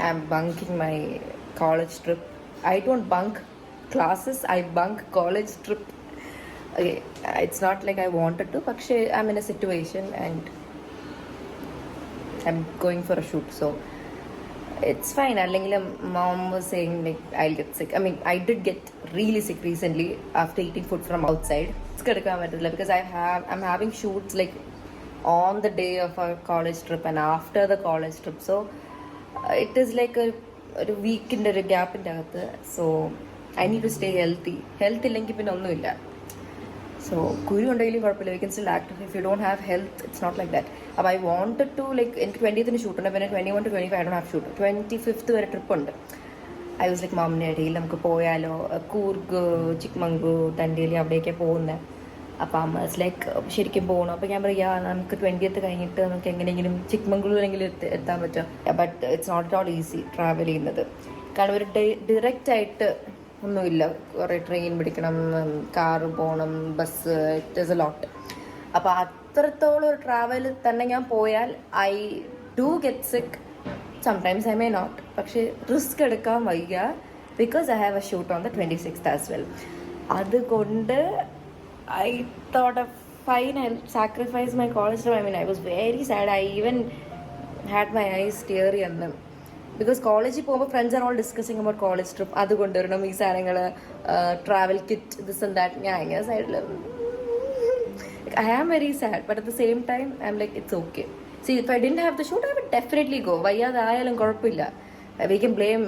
I'm bunking my college trip. I don't bunk classes, I bunk college trip. Okay, it's not like I wanted to, but I'm in a situation and I'm going for a shoot, so it's fine. Mom was saying like I'll get sick. I mean, I did get really sick recently after eating food from outside. It's because I'm having shoots like on the day of our college trip and after the college trip. So it is like a week in the gap in the, so I need to stay healthy. Health illengi pinne onnu illa. So kuru undegiലും കുഴപ്പമില്ല, we can still act. If you don't have health, it's not like that. അപ്പോൾ I wanted to like എനിക്ക് 20th shoot ഉണ്ട്, പിന്നെ 21 to 25 I don't have shoot. 25th വരെ trip ഉണ്ട്. I was like മാമിൻ്റെ ഇടയിൽ നമുക്ക് പോയാലോ, കൂർഗ്, ചിക്മംഗ്ലൂർ, തണ്ടേലി അവിടെയൊക്കെ പോകുന്നത്. അപ്പോൾ അമ്മ ലൈക്ക് ശരിക്കും പോകണം. അപ്പോൾ ഞാൻ പറയാ നമുക്ക് 20th കഴിഞ്ഞിട്ട് നമുക്ക് എങ്ങനെയെങ്കിലും ചിക്മംഗ്ലൂരെങ്കിലും എത്താൻ പറ്റുക. But it's not at all easy travel ചെയ്യുന്നത്. കാരണം ഒരു ഡയറക്റ്റ് ആയിട്ട് ഒന്നുമില്ല. കുറേ ട്രെയിൻ പിടിക്കണം, കാറ് പോകണം, bus, it is a lot. അപ്പോൾ അത്രത്തോളം ഒരു ട്രാവൽ തന്നെ ഞാൻ പോയാൽ I do get sick. Sometimes I may not. പക്ഷേ റിസ്ക് എടുക്കാൻ വയ്യ, because I have a shoot on the 26th as well. അതുകൊണ്ട് I thought of fine, I'll sacrifice my college trip. I mean, I was very sad. I even had my eyes teary on them. Because college പോകുമ്പോൾ friends are all discussing about college trip. അത് കൊണ്ടുവരണം, ഈ സാധനങ്ങൾ, travel kit, this and that. ഞാൻ ഇങ്ങനെ സൈഡിൽ I am very sad. But at the same time, I'm like, it's okay. See, if I didn't have the shoot, I would definitely go. വയ്യാതായാലും കുഴപ്പമില്ല. We can blame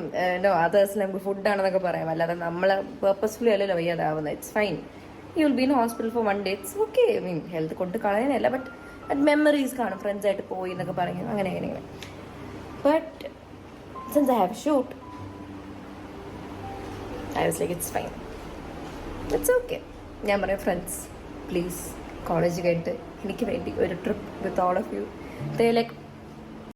others. നമുക്ക് ഫുഡാണെന്നൊക്കെ പറയാം. അല്ലാതെ നമ്മളെ purposefully അല്ലല്ലോ വയ്യാതാവുന്നത്. It's fine. You'll be in hospital for 1 day. It's okay. I mean, health കൊണ്ട് കളയാനല്ല, but memories കാണും, ഫ്രണ്ട്സായിട്ട് പോയി എന്നൊക്കെ പറഞ്ഞു, അങ്ങനെ അങ്ങനെ. But since I have shoot, I was like it's fine, it's okay. ഞാൻ പറയാം, ഫ്രണ്ട്സ് പ്ലീസ് കോളേജ് കഴിഞ്ഞിട്ട് എനിക്ക് വേണ്ടി ഒരു trip with all of you. They like